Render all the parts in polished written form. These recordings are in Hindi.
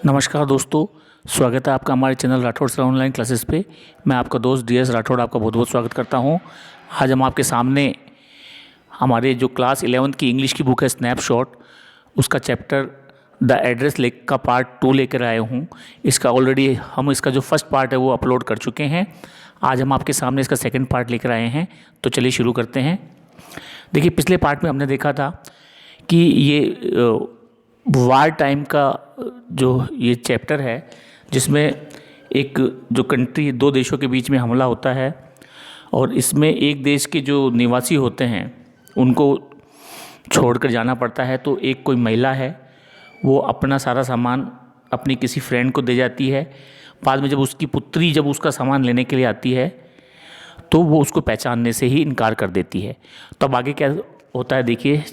नमस्कार दोस्तों, स्वागत है आपका हमारे channel Rathore sir online classes पे। मैं आपका दोस्त DS राठौड़ आपका बहुत बहुत स्वागत करता हूं। आज हम आपके सामने हमारे जो क्लास 11th की इंग्लिश की बुक है स्नैपशॉट, उसका चैप्टर द एड्रेस लेक का पार्ट 2 लेकर आए हूं। इसका ऑलरेडी हम इसका जो फर्स्ट पार्ट है वो अपलोड कर चुके हैं। आज हम आपके सामने इसका सेकेंड पार्ट लेकर आए हैं, तो चलिए शुरू करते हैं। देखिए, पिछले पार्ट में हमने देखा था कि ये वार टाइम का जो ये चैप्टर है, जिसमें एक जो कंट्री, दो देशों के बीच में हमला होता है और इसमें एक देश के जो निवासी होते हैं उनको छोड़कर जाना पड़ता है। तो एक कोई महिला है, वो अपना सारा सामान अपनी किसी फ्रेंड को दे जाती है। बाद में जब उसकी पुत्री जब उसका सामान लेने के लिए आती है तो वो उसको पहचानने से ही इनकार कर देती है। तो अब आगे क्या होता है देखिए।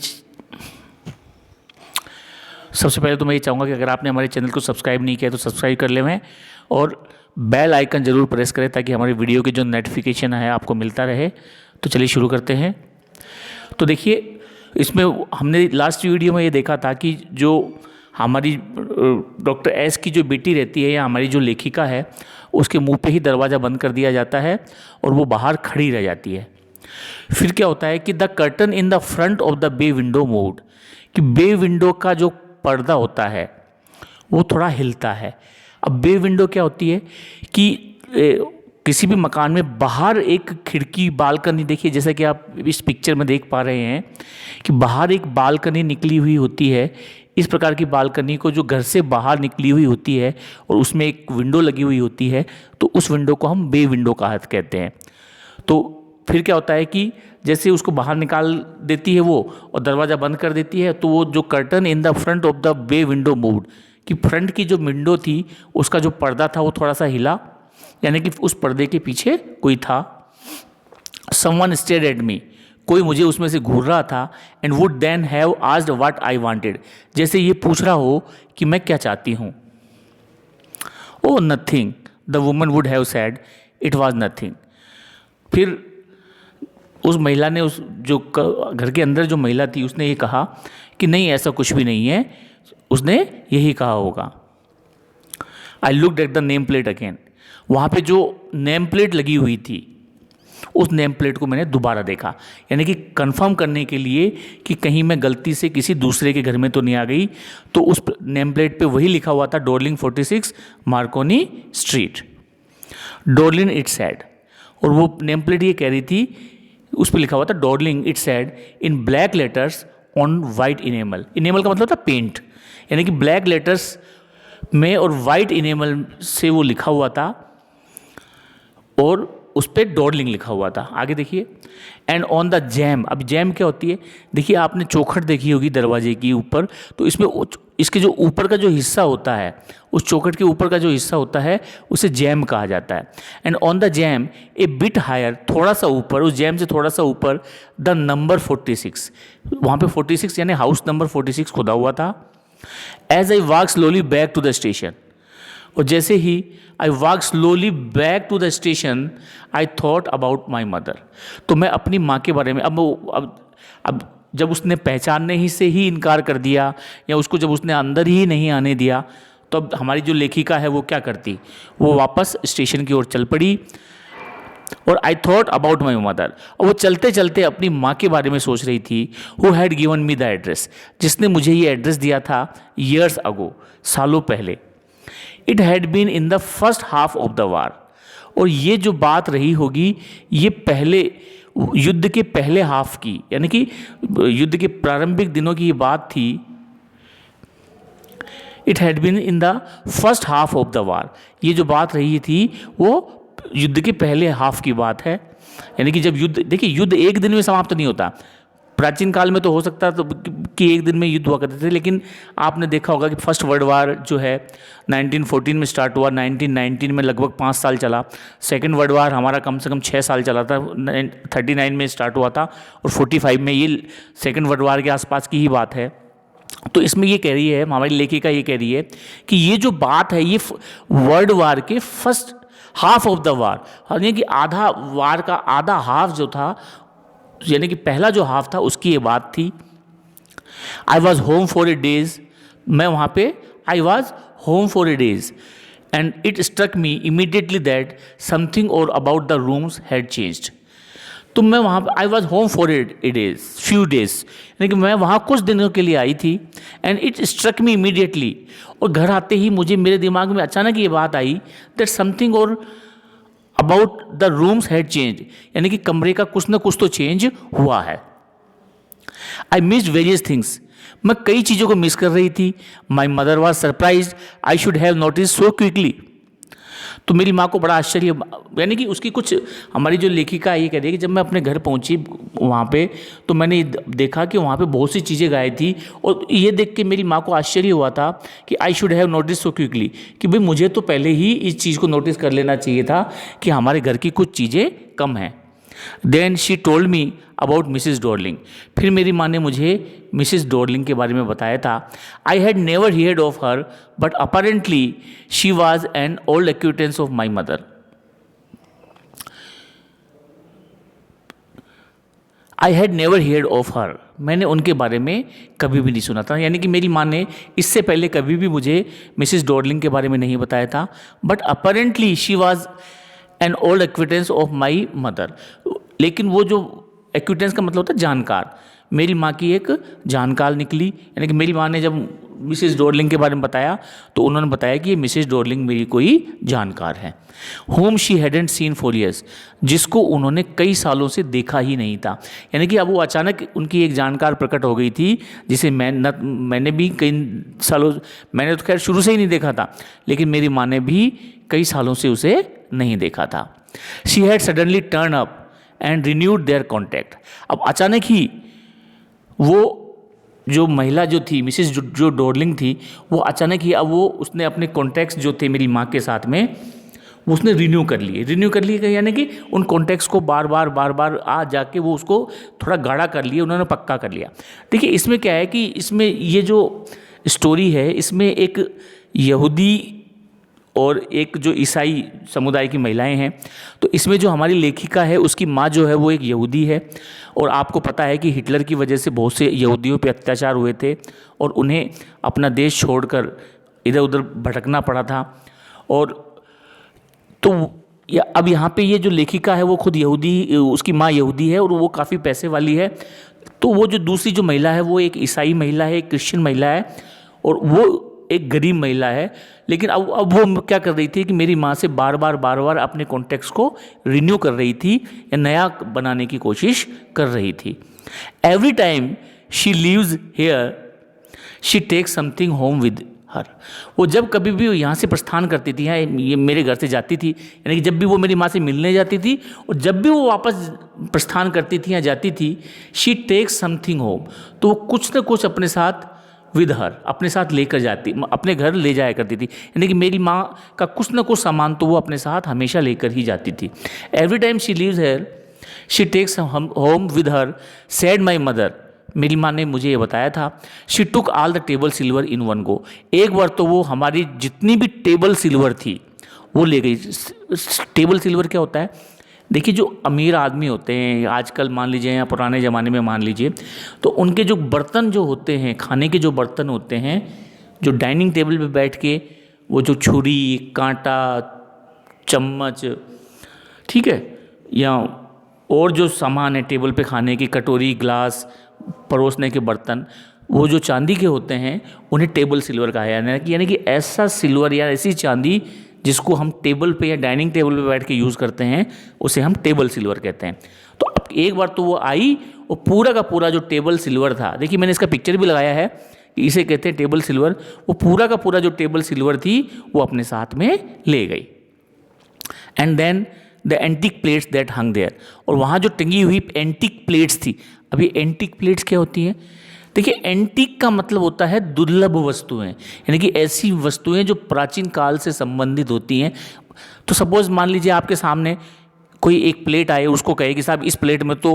सबसे पहले तो मैं ये चाहूँगा कि अगर आपने हमारे चैनल को सब्सक्राइब नहीं किया तो सब्सक्राइब कर लें और बेल आइकन ज़रूर प्रेस करें ताकि हमारी वीडियो की जो नोटिफिकेशन है आपको मिलता रहे। तो चलिए शुरू करते हैं। तो देखिए, इसमें हमने लास्ट वीडियो में ये देखा था कि जो हमारी डॉक्टर एस की जो बेटी रहती है या हमारी जो लेखिका है, उसके मुंह पे ही दरवाज़ा बंद कर दिया जाता है और वो बाहर खड़ी रह जाती है। फिर क्या होता है कि the curtain in the front of the bay window moved, कि बे विंडो का जो पर्दा होता है वो थोड़ा हिलता है। अब बे विंडो क्या होती है कि किसी भी मकान में बाहर एक खिड़की, बालकनी, देखिए जैसा कि आप इस पिक्चर में देख पा रहे हैं कि बाहर एक बालकनी निकली हुई होती है। इस प्रकार की बालकनी को जो घर से बाहर निकली हुई होती है और उसमें एक विंडो लगी हुई होती है, तो उस विंडो को हम बे विंडो कहते हैं। तो फिर क्या होता है कि जैसे उसको बाहर निकाल देती है वो और दरवाज़ा बंद कर देती है, तो वो जो curtain in the front of the bay window moved, कि फ्रंट की जो विंडो थी उसका जो पर्दा था वो थोड़ा सा हिला, यानी कि उस पर्दे के पीछे कोई था। समवन स्टेयर्ड एट मी, कोई मुझे उसमें से घूर रहा था। And would then have asked what I wanted, जैसे ये पूछ रहा हो कि मैं क्या चाहती हूँ। ओ nothing, the woman would have said, it was nothing. फिर उस महिला ने, उस जो घर के अंदर जो महिला थी, उसने ये कहा कि नहीं, ऐसा कुछ भी नहीं है। उसने यही कहा होगा। I looked at the name plate again, वहाँ पे जो नेम प्लेट लगी हुई थी उस नेम प्लेट को मैंने दोबारा देखा, यानी कि कंफर्म करने के लिए कि कहीं मैं गलती से किसी दूसरे के घर में तो नहीं आ गई। तो उस नेम प्लेट पे वही लिखा हुआ था, Darling 46 Markovnikov street, Darling it said. और वो नेम प्लेट ये कह रही थी, उस पर लिखा हुआ था Darling it said in black letters on white enamel. Enamel का मतलब था पेंट, यानी कि ब्लैक लेटर्स में और वाइट इनेमल से वो लिखा हुआ था और उस पर डॉर्लिंग लिखा हुआ था। आगे देखिए, एंड ऑन द जैम। अब जैम क्या होती है, देखिए आपने चौखट देखी होगी दरवाजे की ऊपर, तो इसमें इसके जो ऊपर का जो हिस्सा होता है, उस चौखट के ऊपर का जो हिस्सा होता है उसे जैम कहा जाता है। And on the jam a bit higher, थोड़ा सा ऊपर, उस जैम से थोड़ा सा ऊपर, द नंबर 46, वहाँ पे 46 यानी हाउस नंबर 46 खुदा हुआ था। As I walk slowly back to the station, और जैसे ही I walk slowly back to the station I thought about my mother, तो मैं अपनी माँ के बारे में, अब जब उसने पहचानने ही से ही इनकार कर दिया या उसको जब उसने अंदर ही नहीं आने दिया, तो अब हमारी जो लेखिका है वो क्या करती, वो वापस स्टेशन की ओर चल पड़ी। और आई थॉट अबाउट माई मदर, और वो चलते चलते अपनी माँ के बारे में सोच रही थी। Who had given me the address, जिसने मुझे ये एड्रेस दिया था ईयर्स अगो, सालों पहले। It had been in the first half of the war, और ये जो बात रही होगी ये पहले युद्ध के पहले हाफ की, यानी कि युद्ध के प्रारंभिक दिनों की ये बात थी। It had been in the first half of the war, ये जो बात रही थी वो युद्ध के पहले हाफ की बात है। यानी कि जब युद्ध, देखिए युद्ध एक दिन में समाप्त नहीं होता। प्राचीन काल में तो हो सकता तो कि एक दिन में युद्ध हुआ करते थे, लेकिन आपने देखा होगा कि फर्स्ट वर्ल्ड वार जो है 1914 में स्टार्ट हुआ, 1919 में लगभग 5 साल चला। सेकेंड वर्ल्ड वार हमारा कम से कम 6 साल चला था, 39 में स्टार्ट हुआ था और 45 में, ये सेकेंड वर्ल्ड वार के आसपास की ही बात है। तो इसमें ये कह रही है, हमारी लेखिका ये कह रही है कि ये जो बात है ये वर्ल्ड वार के फर्स्ट हाफ ऑफ द वार, यानी कि आधा वार का आधा हाफ जो था, यानी कि पहला जो हाफ था उसकी ये बात थी। I was home for a days, मैं वहाँ पे I was home for a days, and it struck me immediately that something or about the rooms had changed. तो मैं वहाँ पर I was home for a days few days, यानी कि मैं वहाँ कुछ दिनों के लिए आई थी. And it struck me immediately, और घर आते ही मुझे मेरे दिमाग में अचानक ये बात आई दैट समथिंग और about the rooms had change, यानी कि कमरे का कुछ ना कुछ तो चेंज हुआ है. आई मिस्ड वेरियस थिंग्स, मैं कई चीज़ों को मिस कर रही थी. My mother was surprise I should have notice so quickly. तो मेरी माँ को बड़ा आश्चर्य, यानी कि उसकी कुछ, हमारी जो लेखिका ये कह रही है कि जब मैं अपने घर पहुँची वहाँ पे तो मैंने देखा कि वहाँ पे बहुत सी चीज़ें गायब थी, और ये देख के मेरी माँ को आश्चर्य हुआ था कि I should have notice so quickly, कि भाई मुझे तो पहले ही इस चीज़ को नोटिस कर लेना चाहिए था कि हमारे घर की कुछ चीज़ें कम हैं. Then she told me about Mrs Darling. फिर मेरी माँ ने मुझे मिसिस डॉर्लिंग के बारे में बताया था. I had never heard of her but apparently she was an old acquaintance of my mother. I had never heard of her, मैंने उनके बारे में कभी भी नहीं सुना था, यानी कि मेरी माँ ने इससे पहले कभी भी मुझे मिसिस डॉर्लिंग के बारे में नहीं बताया था. But apparently she was an old acquaintance of my mother. लेकिन वो जो एक्विटेंस का मतलब होता है जानकार, मेरी माँ की एक जानकार निकली, यानी कि मेरी माँ ने जब मिसेस डॉर्लिंग के बारे में बताया तो उन्होंने बताया कि ये मिसेस डॉर्लिंग मेरी कोई जानकार है. Home she hadn't seen for years, जिसको उन्होंने कई सालों से देखा ही नहीं था, यानी कि अब वो अचानक उनकी एक जानकार प्रकट हो गई थी जिसे मैंने भी कई सालों, मैंने तो खैर शुरू से ही नहीं देखा था, लेकिन मेरी माँ ने भी कई सालों से उसे नहीं देखा था. She had suddenly turn up and renewed there contact. अब अचानक ही वो जो महिला जो थी मिसेस जो डॉर्लिंग थी, वो अचानक ही अब वो उसने अपने कॉन्टैक्ट्स जो थे मेरी माँ के साथ में वो उसने रिन्यू कर लिए यानी कि उन कॉन्टैक्ट्स को बार बार आ जाके वो उसको थोड़ा गाढ़ा कर लिया, उन्होंने पक्का कर लिया. देखिए इसमें क्या है कि इसमें ये जो स्टोरी है इसमें एक यहूदी और एक जो ईसाई समुदाय की महिलाएं हैं. तो इसमें जो हमारी लेखिका है उसकी माँ जो है वो एक यहूदी है, और आपको पता है कि हिटलर की वजह से बहुत से यहूदियों पे अत्याचार हुए थे और उन्हें अपना देश छोड़कर इधर उधर भटकना पड़ा था. और तो अब यहाँ पे ये जो लेखिका है वो खुद यहूदी, उसकी माँ यहूदी है और वो काफ़ी पैसे वाली है. तो वो जो दूसरी जो महिला है वो एक ईसाई महिला है, एक क्रिश्चियन महिला है, और वो एक गरीब महिला है. लेकिन अब वो क्या कर रही थी कि मेरी माँ से बार बार अपने कॉन्टैक्ट्स को रिन्यू कर रही थी या नया बनाने की कोशिश कर रही थी. Every time she leaves here she takes something home with her. वो जब कभी भी यहाँ से प्रस्थान करती थी, यहाँ ये मेरे घर से जाती थी, यानी कि जब भी वो मेरी माँ से मिलने जाती थी और जब भी वो वापस प्रस्थान करती थी या जाती थी, शी टेक्स समथिंग होम, तो वो कुछ ना कुछ अपने साथ विद हर अपने साथ लेकर जाती, अपने घर ले जाया करती थी. यानी कि मेरी माँ का कुछ ना कुछ सामान तो वो अपने साथ हमेशा लेकर ही जाती थी. Every time she leaves here she takes home with her said my mother. मेरी माँ ने मुझे ये बताया था. She took all the table silver in one go. एक बार तो वो हमारी जितनी भी टेबल सिल्वर थी वो ले गई. टेबल सिल्वर क्या होता है? देखिए जो अमीर आदमी होते हैं आजकल मान लीजिए या पुराने ज़माने में मान लीजिए, तो उनके जो बर्तन जो होते हैं, खाने के जो बर्तन होते हैं, जो डाइनिंग टेबल पे बैठ के वो जो छुरी, कांटा, चम्मच, ठीक है, या और जो सामान है टेबल पे खाने की, कटोरी, ग्लास, परोसने के बर्तन, वो जो चांदी के होते हैं उन्हें टेबल सिल्वर कहा है. यानी कि ऐसा सिल्वर या ऐसी चांदी जिसको हम टेबल पे या डाइनिंग टेबल पे बैठ के यूज़ करते हैं उसे हम टेबल सिल्वर कहते हैं. तो अब एक बार तो वो आई और पूरा का पूरा जो टेबल सिल्वर था, देखिए मैंने इसका पिक्चर भी लगाया है कि इसे कहते हैं टेबल सिल्वर, वो पूरा का पूरा जो टेबल सिल्वर थी वो अपने साथ में ले गई. And then the antique plates that hung there, और वहाँ जो टंगी हुई एंटीक प्लेट्स थी. अभी एंटीक प्लेट्स क्या होती हैं? देखिए एंटीक का मतलब होता है दुर्लभ वस्तुएं, यानी कि ऐसी वस्तुएं जो प्राचीन काल से संबंधित होती हैं. तो सपोज मान लीजिए आपके सामने कोई एक प्लेट आए, उसको कहे कि साहब इस प्लेट में तो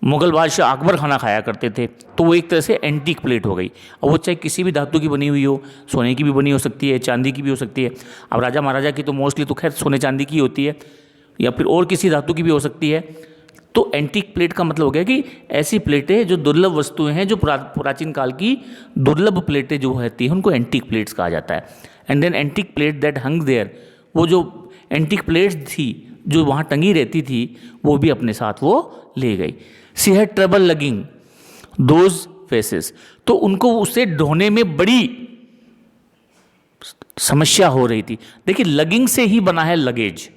मुगल बादशाह अकबर खाना खाया करते थे, तो वो एक तरह से एंटीक प्लेट हो गई. अब वो चाहे किसी भी धातु की बनी हुई हो, सोने की भी बनी हो सकती है, चांदी की भी हो सकती है. अब राजा महाराजा की तो मोस्टली तो खैर सोने चांदी की होती है, या फिर और किसी धातु की भी हो सकती है, तो एंटीक प्लेट का मतलब हो गया कि ऐसी प्लेटें जो दुर्लभ वस्तुएं हैं, जो प्राचीन काल की दुर्लभ प्लेटें जो होती हैं उनको एंटीक प्लेट्स कहा जाता है। And then antique plate that hung there, वो जो एंटीक प्लेट्स थी जो वहाँ टंगी रहती थी वो भी अपने साथ वो ले गई। She had trouble logging those faces, तो उनको उसे ढोने में बड़ी समस्या हो रही थी। देखिए लगिंग से ही बना है लगेज,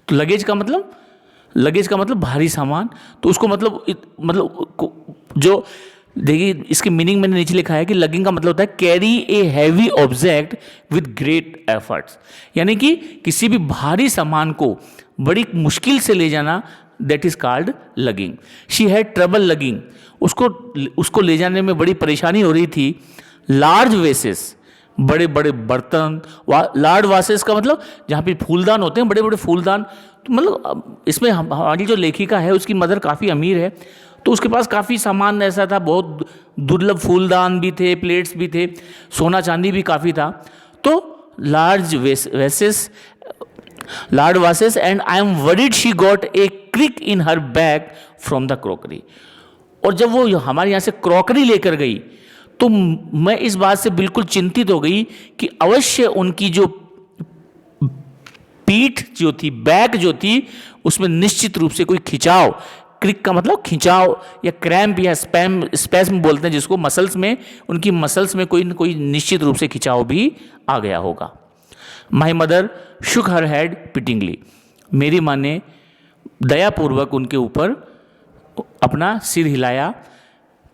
तो लगेज का मतलब भारी सामान, तो उसको मतलब जो देखिए इसके मीनिंग मैंने नीचे लिखा है कि लगिंग का मतलब होता है carry a heavy object with great efforts, यानी कि किसी भी भारी सामान को बड़ी मुश्किल से ले जाना, that is called logging. She had trouble logging, उसको ले जाने में बड़ी परेशानी हो रही थी। लार्ज वेसेस, बड़े बड़े बर्तन, लार्ज वासेस का मतलब जहाँ पे फूलदान होते हैं, बड़े बड़े फूलदान, तो मतलब इसमें हमारी जो लेखिका है उसकी मदर काफ़ी अमीर है, तो उसके पास काफ़ी सामान ऐसा था, बहुत दुर्लभ फूलदान भी थे, प्लेट्स भी थे, सोना चांदी भी काफ़ी था। तो large vases and I am worried she got a crick in her bag from the crockery. और जब वो हमारे यहाँ से क्रॉकरी लेकर गई तो मैं इस बात से बिल्कुल चिंतित हो गई कि अवश्य उनकी जो पीठ जो थी, बैग जो थी, उसमें निश्चित रूप से कोई खिंचाव, क्रिक का मतलब खिंचाव या क्रैम्प या स्पैस्म बोलते हैं जिसको, मसल्स में, उनकी मसल्स में कोई न कोई निश्चित रूप से खिंचाव भी आ गया होगा। My mother Shuk her head पिटिंगली, मेरी माँ ने दयापूर्वक उनके ऊपर अपना सिर हिलाया।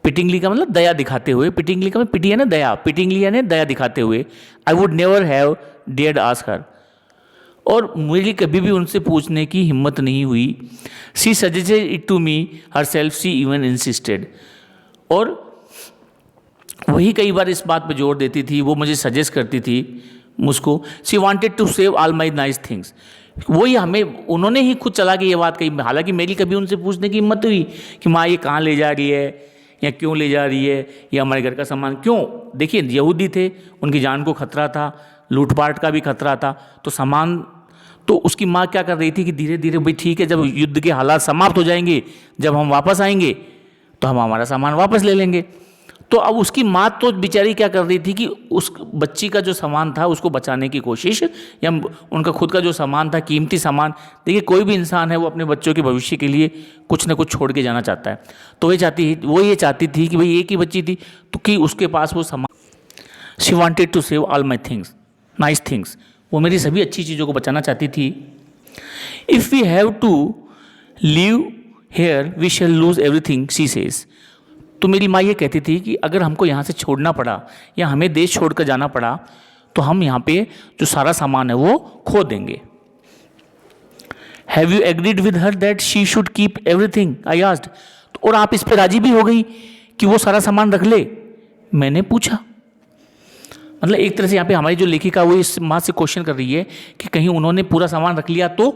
पिटिंगली का मतलब दया दिखाते हुए, पिटिंगली का मतलब पिटी है ना दया, पिटिंगली यानी दया दिखाते हुए। I would never have dared ask her, और मुझे कभी भी उनसे पूछने की हिम्मत नहीं हुई। She suggested it to me herself, she even insisted, और वही कई बार इस बात पे जोर देती थी, वो मुझे सजेस्ट करती थी मुझको। She wanted to save all my nice things, वही हमें उन्होंने ही खुद चला के ये बात कही, हालांकि मेरी कभी उनसे पूछने की हिम्मत हुई कि माँ ये कहाँ ले जा रही है या क्यों ले जा रही है, या हमारे घर का सामान क्यों। देखिए यहूदी थे, उनकी जान को खतरा था, लूटपाट का भी खतरा था, तो सामान तो उसकी माँ क्या कर रही थी कि धीरे धीरे भाई ठीक है, जब युद्ध के हालात समाप्त हो जाएंगे, जब हम वापस आएंगे तो हम हमारा सामान वापस ले लेंगे। तो अब उसकी माँ तो बेचारी क्या कर रही थी कि उस बच्ची का जो सामान था उसको बचाने की कोशिश, या उनका खुद का जो सामान था, कीमती सामान। देखिए कोई भी इंसान है वो अपने बच्चों के भविष्य के लिए कुछ ना कुछ छोड़ के जाना चाहता है, तो वो ये चाहती थी कि भाई एक ही बच्ची थी तो कि उसके पास वो सामान। She wanted to save all my things, nice things, वो मेरी सभी अच्छी चीज़ों को बचाना चाहती थी। If we have to leave here we shall lose everything, she says, तो मेरी माँ ये कहती थी कि अगर हमको यहाँ से छोड़ना पड़ा या हमें देश छोड़कर जाना पड़ा तो हम यहाँ पे जो सारा सामान है वो खो देंगे। Have you agreed with her that she should keep everything, I asked, और आप इस पे राजी भी हो गई कि वो सारा सामान रख ले, मैंने पूछा। मतलब एक तरह से यहाँ पे हमारी जो लेखिका वो इस माँ से क्वेश्चन कर रही है कि कहीं उन्होंने पूरा सामान रख लिया तो।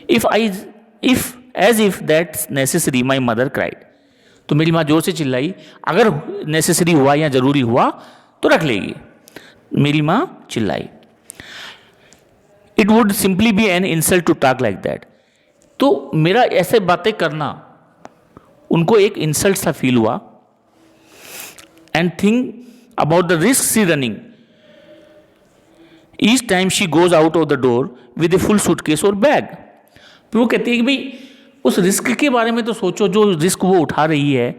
If as if that's necessary my mother cried, तो मेरी माँ जोर से चिल्लाई, अगर नेसेसरी हुआ या जरूरी हुआ तो रख लेगी, मेरी माँ चिल्लाई। It would simply be an insult to talk like that, तो मेरा ऐसे बातें करना उनको एक इंसल्ट सा फील हुआ। And think about the risk she running each time she goes out of the door with a full suitcase और बैग। फिर वो कहती है कि भाई उस रिस्क के बारे में तो सोचो, जो रिस्क वो उठा रही है,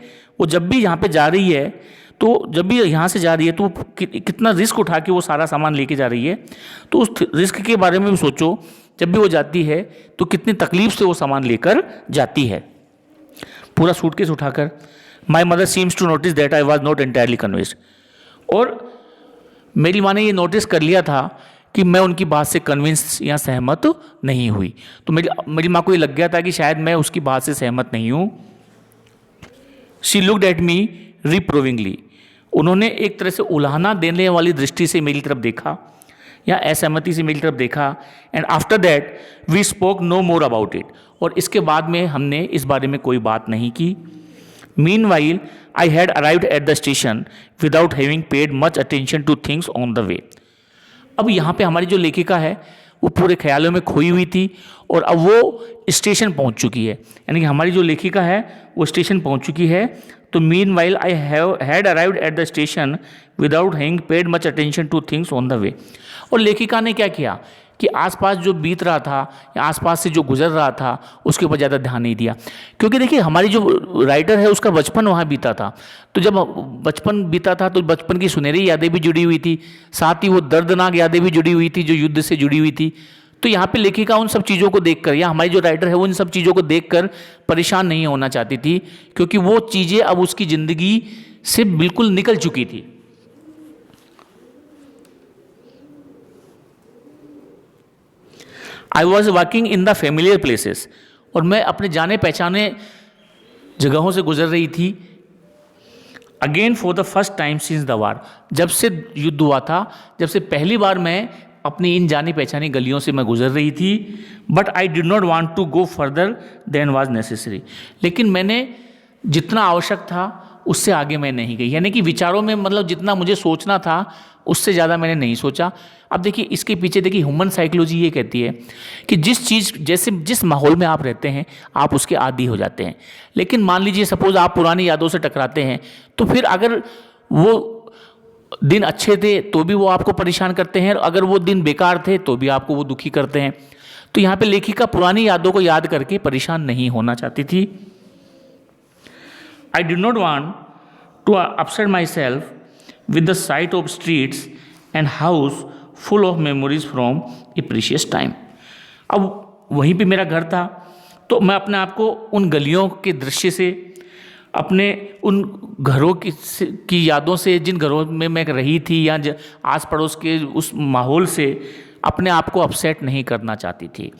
वो जब भी यहाँ पे जा रही है, तो जब भी यहाँ से जा रही है तो कितना रिस्क उठा के वो सारा सामान लेके जा रही है, तो उस रिस्क के बारे में भी सोचो। जब भी वो जाती है तो कितनी तकलीफ से वो सामान लेकर जाती है, पूरा सूटकेस उठाकर। My mother seems to notice that I was not entirely convinced, और मेरी माँ ने ये नोटिस कर लिया था कि मैं उनकी बात से कन्विंस या सहमत नहीं हुई। तो मेरी माँ को ये लग गया था कि शायद मैं उसकी बात से सहमत नहीं हूँ। शी लुक्ड एट मी रिप्रोविंगली, उन्होंने एक तरह से उल्हाना देने वाली दृष्टि से मेरी तरफ देखा या असहमति से मेरी तरफ देखा। And after that we spoke no more about it, और इसके बाद में हमने इस बारे में कोई बात नहीं की। Meanwhile I had arrived at the station without having paid much attention two things on the way. अब यहाँ पे हमारी जो लेखिका है वो पूरे ख्यालों में खोई हुई थी और अब वो स्टेशन पहुंच चुकी है, यानी कि हमारी जो लेखिका है वो स्टेशन पहुंच चुकी है। तो mean while I had arrived at the station without having paid much attention two things on the way. और लेखिका ने क्या किया कि आसपास जो बीत रहा था या आसपास से जो गुजर रहा था उसके ऊपर ज़्यादा ध्यान नहीं दिया, क्योंकि देखिए हमारी जो राइटर है उसका बचपन वहाँ बीता था। तो जब बचपन बीता था तो बचपन की सुनहरी यादें भी जुड़ी हुई थी, साथ ही वो दर्दनाक यादें भी जुड़ी हुई थी जो युद्ध से जुड़ी हुई थी। तो यहाँ पे लेखिका उन सब चीज़ों को देखकर या हमारी जो राइटर है वो उन सब चीज़ों को देखकर परेशान नहीं होना चाहती थी, क्योंकि वो चीज़ें अब उसकी ज़िंदगी से बिल्कुल निकल चुकी थी। I was walking in the familiar places, और मैं अपने जाने पहचाने जगहों से गुजर रही थी। Again for the first time since the war, जब से युद्ध हुआ था, जब से पहली बार मैं अपनी इन जानी पहचानी गलियों से मैं गुजर रही थी। But I did not want to go further than was necessary, लेकिन मैंने जितना आवश्यक था उससे आगे मैं नहीं गई, यानी कि विचारों में मतलब जितना मुझे सोचना था उससे ज़्यादा मैंने नहीं सोचा। अब देखिए इसके पीछे देखिए ह्यूमन साइकोलॉजी ये कहती है कि जिस चीज़ जैसे जिस माहौल में आप रहते हैं आप उसके आदी हो जाते हैं। लेकिन मान लीजिए सपोज आप पुरानी यादों से टकराते हैं, तो फिर अगर वो दिन अच्छे थे तो भी वो आपको परेशान करते हैं, और अगर वो दिन बेकार थे तो भी आपको वो दुखी करते हैं। तो यहाँ पे लेखिका पुरानी यादों को याद करके परेशान नहीं होना चाहती थी। I did not want to upset myself with the sight of streets and house full of memories from a precious time। अब वहीं पे मेरा घर था, तो मैं अपने आप को उन गलियों के दृश्य से, अपने उन घरों की यादों से जिन घरों में मैं रही थी या आस पड़ोस के उस माहौल से अपने आप को अपसेट नहीं करना चाहती थी।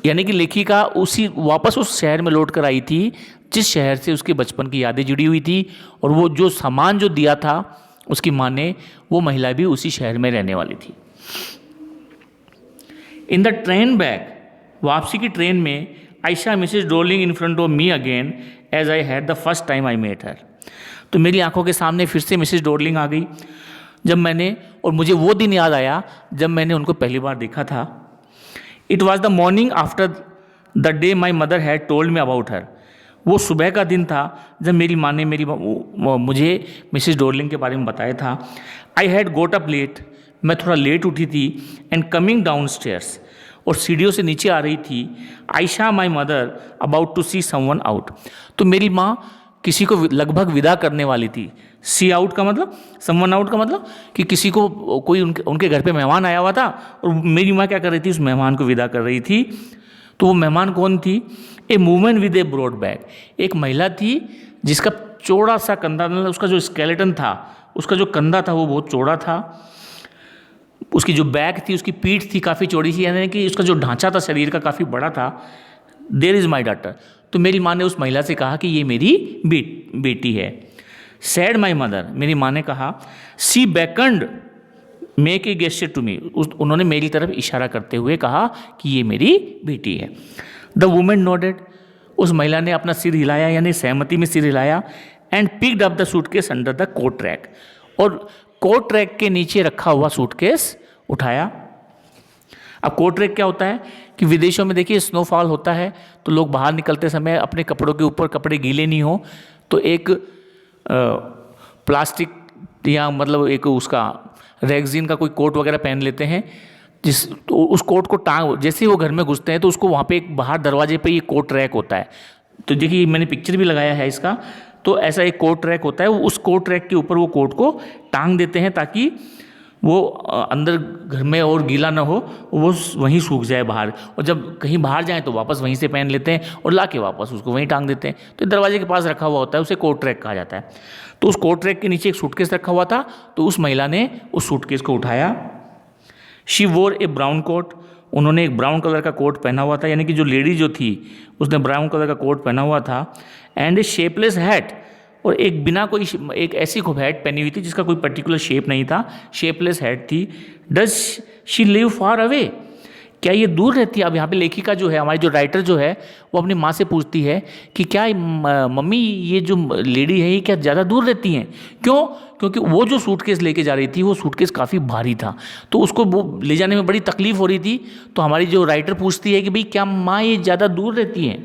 यानी कि लेखिका वापस उस शहर में लौट कर आई थी जिस शहर से उसके बचपन की यादें जुड़ी हुई थी, और वो जो सामान जो दिया था उसकी माँ ने, वो महिला भी उसी शहर में रहने वाली थी। इन द ट्रेन बैक, वापसी की ट्रेन में, I saw Mrs Darling in front of me again as I had the first time I met her. तो मेरी आंखों के सामने फिर से मिसेज डॉर्लिंग आ गई जब मैंने, और मुझे वो दिन याद आया जब मैंने उनको पहली बार देखा था। It was the morning after the day my mother had told me about her. वो सुबह का दिन था जब मेरी माँ ने मुझे मिसेस डॉर्लिंग के बारे में बताया था। I had got up late, मैं थोड़ा लेट उठी थी, एंड कमिंग डाउन स्टेयर्स, और सीढ़ियों से नीचे आ रही थी। I saw my mother about to see someone out, तो मेरी माँ किसी को लगभग विदा करने वाली थी। सी आउट का मतलब, समवन आउट का मतलब कि किसी को, कोई उनके घर पे मेहमान आया हुआ था और मेरी माँ क्या कर रही थी, उस मेहमान को विदा कर रही थी। तो वो मेहमान कौन थी? A woman with a broad back, एक महिला थी जिसका चौड़ा सा कंधा, मतलब उसका जो स्केलेटन था, उसका जो कंधा था वो बहुत चौड़ा था। उसकी जो बैक थी, उसकी पीठ थी काफ़ी चौड़ी सी, यानी कि उसका जो ढांचा था शरीर का काफ़ी बड़ा था। देयर इज़ माई डॉटर, तो मेरी माँ ने उस महिला से कहा कि ये मेरी बेटी है। सैड माई मदर, मेरी माँ ने कहा। She beckoned make a gesture to me, उन्होंने मेरी तरफ इशारा करते हुए कहा कि ये मेरी बेटी है। द वुमेन नोडेड, उस महिला ने अपना सिर हिलाया, यानी सहमति में सिर हिलाया। And picked up the suitcase under the coat rack, और कोट रैक के नीचे रखा हुआ सूटकेस उठाया। अब कोट रैक क्या होता है कि विदेशों में देखिए स्नोफॉल होता है, तो लोग बाहर निकलते समय अपने कपड़ों के ऊपर कपड़े गीले नहीं हो तो एक प्लास्टिक या मतलब एक उसका रेगजीन का कोई कोट वगैरह पहन लेते हैं, तो उस कोट को टांग, जैसे ही वो घर में घुसते हैं तो उसको वहाँ पे एक बाहर दरवाजे पे ये कोट रैक होता है। तो देखिए मैंने पिक्चर भी लगाया है इसका, तो ऐसा एक कोट रैक होता है, उस कोट रैक के ऊपर वो कोट को टांग देते हैं ताकि वो अंदर घर में और गीला ना हो, वो वहीं सूख जाए बाहर, और जब कहीं बाहर जाएं तो वापस वहीं से पहन लेते हैं और ला के वापस उसको वहीं टांग देते हैं। तो दरवाजे के पास रखा हुआ होता है, उसे कोट रैक कहा जाता है। तो उस कोट रैक के नीचे एक सूटकेस रखा हुआ था, तो उस महिला ने उस सूटकेस को उठाया। शी वोर ए ब्राउन कोट, उन्होंने एक ब्राउन कलर का कोट पहना हुआ था, यानी कि जो लेडी जो थी उसने ब्राउन कलर का कोट पहना हुआ था। एंड ए शेपलेस हैट, और एक बिना कोई एक ऐसी खूब हैट पहनी हुई थी जिसका कोई पर्टिकुलर शेप नहीं था, शेपलेस हैट थी। Does she live far away, क्या ये दूर रहती है? अब यहाँ पे लेखिका जो है, हमारी जो राइटर जो है, वो अपनी माँ से पूछती है कि क्या मम्मी ये जो लेडी है ये क्या ज़्यादा दूर रहती हैं? क्यों? क्योंकि वो जो सूटकेस लेके जा रही थी वो सूटकेस काफ़ी भारी था, तो उसको वो ले जाने में बड़ी तकलीफ हो रही थी। तो हमारी जो राइटर पूछती है कि भाई क्या माँ ये ज़्यादा दूर रहती हैं?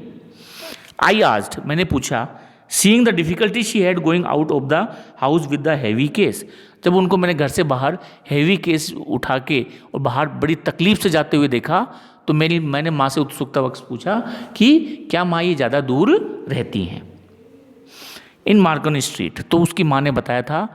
आई आस्क्ड, मैंने पूछा, seeing the difficulty she had going out of the house with the heavy case. जब उनको मैंने घर से बाहर हैवी केस उठा के और बाहर बड़ी तकलीफ से जाते हुए देखा, तो मैंने माँ से उत्सुकता वक्त पूछा कि क्या माँ ये ज़्यादा दूर रहती हैं? इन मार्कोनी स्ट्रीट। तो उसकी माँ ने बताया था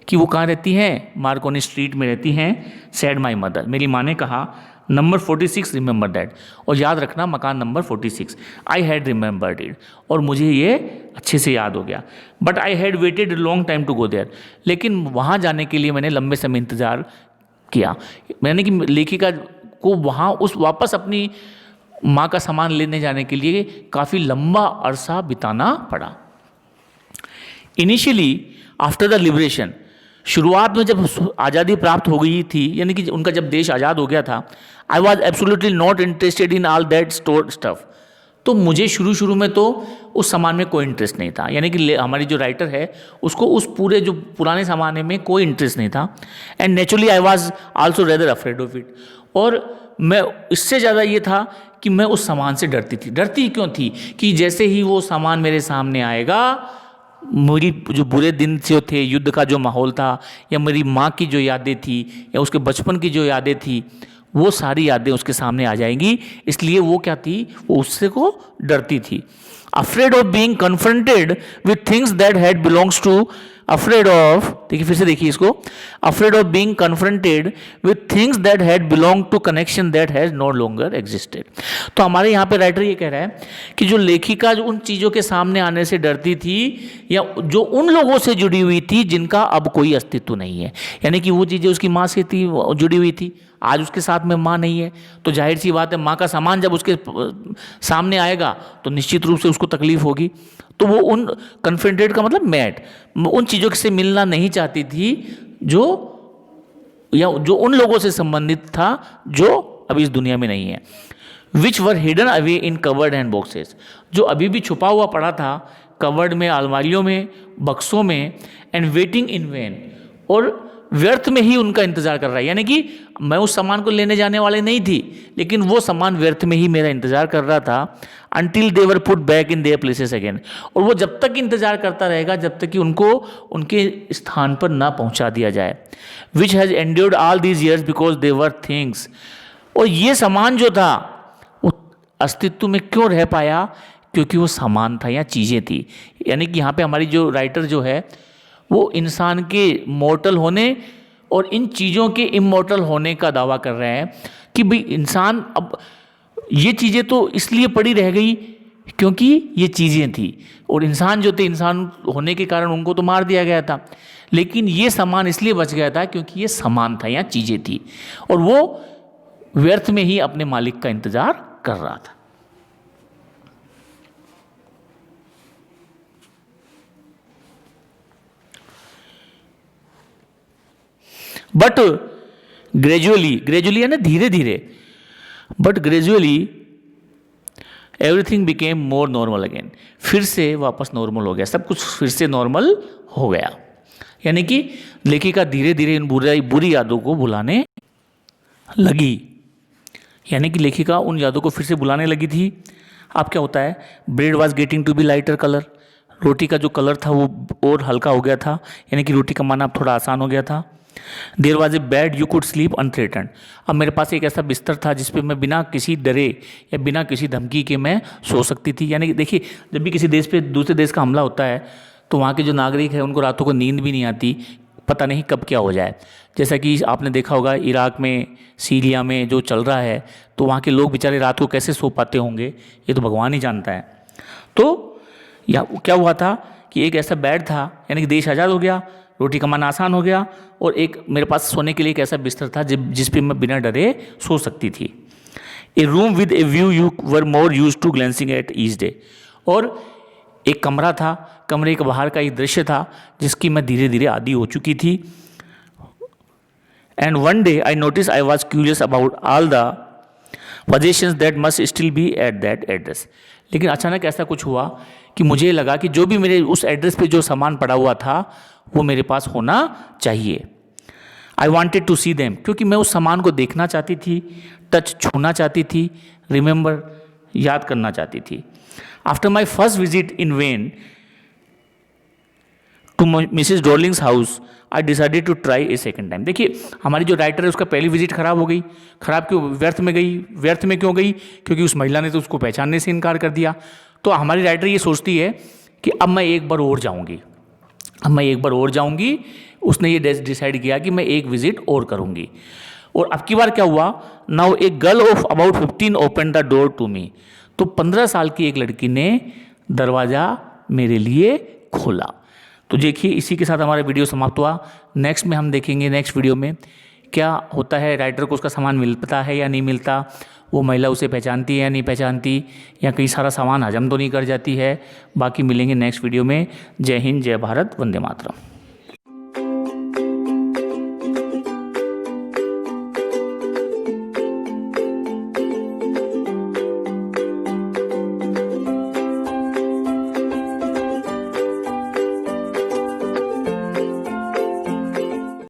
कि वो कहाँ रहती हैं? मार्कोनी स्ट्रीट में रहती हैं। सैड माई मदर, मेरी माँ ने कहा, नंबर 46, रिमेंबर दैट, और याद रखना मकान number 46। I had remembered it, और मुझे ये अच्छे से याद हो गया। But I had waited long time to go there, लेकिन वहाँ जाने के लिए मैंने लंबे समय इंतज़ार किया। मैंने कि लेखिका को वहाँ वापस अपनी माँ का सामान लेने जाने के लिए काफ़ी लंबा अरसा बिताना पड़ा। इनिशियली आफ्टर द लिबरेशन, शुरुआत में जब आज़ादी प्राप्त हो गई थी, यानी कि उनका जब देश आज़ाद हो गया था, I was absolutely not interested in all that stored stuff. तो मुझे शुरू में तो उस सामान में कोई इंटरेस्ट नहीं था, यानी कि हमारी जो राइटर है उसको उस पूरे जो पुराने सामान में कोई इंटरेस्ट नहीं था। And naturally I was also rather afraid of it, और मैं इससे ज़्यादा ये था कि मैं उस सामान से डरती थी। डरती क्यों थी? कि जैसे ही वो सामान मेरे सामने आएगा, मेरी जो बुरे दिन जो थे, युद्ध का जो माहौल था, या मेरी माँ की जो यादें थी, या उसके बचपन की जो यादें थी, वो सारी यादें उसके सामने आ जाएंगी। इसलिए वो क्या थी? वो उससे को डरती थी। Afraid of being confronted with things that had belongs to, afraid of, देखिए फिर से देखिए इसको, afraid of being confronted with things that had belong to connection that has no longer existed. तो हमारे यहाँ पे राइटर ये कह रहा है कि जो लेखिका जो उन चीज़ों के सामने आने से डरती थी, या जो उन लोगों से जुड़ी हुई थी जिनका अब कोई अस्तित्व नहीं है, यानी कि वो चीज़ें उसकी माँ से थी, जुड़ी हुई थी, आज उसके साथ में माँ नहीं है, तो जाहिर सी बात है माँ का सामान जब उसके सामने आएगा तो निश्चित रूप से उसको तकलीफ होगी। तो वो उन कन्फ्रंटेड का मतलब मैट, उन चीज़ों से मिलना नहीं चाहती थी जो, या जो उन लोगों से संबंधित था जो अभी इस दुनिया में नहीं है। Which were hidden away in cupboard and boxes, जो अभी भी छुपा हुआ पड़ा था कवर्ड में, अलमारियों में, बक्सों में, एंड वेटिंग इन वैन, और व्यर्थ में ही उनका इंतजार कर रहा है। यानी कि मैं उस सामान को लेने जाने वाले नहीं थी, लेकिन वो सामान व्यर्थ में ही मेरा इंतजार कर रहा था। Until they were put back in their places again, और वो जब तक इंतजार करता रहेगा जब तक कि उनको उनके स्थान पर ना पहुंचा दिया जाए। Which has endured all these years because they were things, और ये सामान जो था वो अस्तित्व में क्यों रह पाया? क्योंकि वो सामान था या चीज़ें थी। यानी कि यहाँ पे हमारी जो राइटर जो है वो इंसान के मॉर्टल होने और इन चीज़ों के इमॉर्टल होने का दावा कर रहे हैं कि भाई इंसान, अब ये चीज़ें तो इसलिए पड़ी रह गई क्योंकि ये चीज़ें थी, और इंसान जो थे, इंसान होने के कारण उनको तो मार दिया गया था, लेकिन ये सामान इसलिए बच गया था क्योंकि ये सामान था या चीज़ें थी, और वो व्यर्थ में ही अपने मालिक का इंतजार कर रहा था। बट ग्रेजुअली है ना, धीरे धीरे, but gradually everything became more normal again, फिर से वापस नॉर्मल हो गया, सब कुछ फिर से नॉर्मल हो गया। यानी कि लेखिका धीरे धीरे इन बुरी यादों को भुलाने लगी, यानी कि लेखिका उन यादों को फिर से भुलाने लगी थी। अब क्या होता है? Bread was getting to be lighter colour, रोटी का जो कलर था वो और हल्का हो गया था, यानी कि रोटी कमाना अब थोड़ा आसान हो गया था। There was a bed you could sleep unthreatened, अब मेरे पास एक ऐसा बिस्तर था जिस पे मैं बिना किसी डरे या बिना किसी धमकी के मैं सो सकती थी। यानी कि देखिए, जब भी किसी देश पे दूसरे देश का हमला होता है तो वहाँ के जो नागरिक है उनको रातों को नींद भी नहीं आती, पता नहीं कब क्या हो जाए। जैसा कि आपने देखा होगा इराक में, सीरिया में जो चल रहा है, तो वहाँ के लोग बेचारे रात को कैसे सो पाते होंगे ये तो भगवान ही जानता है। तो या क्या हुआ था कि एक ऐसा बेड था, यानी कि देश आज़ाद हो गया, रोटी कमाना आसान हो गया, और एक मेरे पास सोने के लिए एक ऐसा बिस्तर था जिस पे मैं बिना डरे सो सकती थी। A room with a view you were more used to glancing at each day, और एक कमरा था, कमरे के बाहर का एक दृश्य था जिसकी मैं धीरे धीरे आदी हो चुकी थी। And one day I notice I was curious about all the possessions that must still be at that address. लेकिन अचानक ऐसा कुछ हुआ कि मुझे लगा कि जो भी मेरे उस एड्रेस पे जो सामान पड़ा हुआ था वो मेरे पास होना चाहिए। I wanted to see them, क्योंकि मैं उस सामान को देखना चाहती थी, टच छूना चाहती थी, रिमेंबर याद करना चाहती थी। After my first visit in vain to Mrs Darling's house I decided to try a second time. देखिए हमारी जो राइटर है उसका पहली विजिट खराब हो गई। खराब क्यों, व्यर्थ में गई। व्यर्थ में क्यों गई? क्योंकि उस महिला ने तो उसको पहचानने से इनकार कर दिया। तो हमारी राइटर ये सोचती है कि अब मैं एक बार और जाऊंगी, अब मैं एक बार और जाऊंगी। उसने ये डिसाइड किया कि मैं एक विजिट और करूंगी। और अब की बार क्या हुआ, now a girl of about 15 open the door to me. तो 15 साल की एक लड़की ने दरवाज़ा मेरे लिए खोला। तो देखिए इसी के साथ हमारा वीडियो समाप्त हुआ। नेक्स्ट में हम देखेंगे, नेक्स्ट वीडियो में क्या होता है, राइटर को उसका सामान मिलता है या नहीं मिलता, वो महिला उसे पहचानती है या नहीं पहचानती, या कई सारा सामान हजम तो नहीं कर जाती है। बाकी मिलेंगे नेक्स्ट वीडियो में। जय हिंद, जय भारत, वंदे मातरम।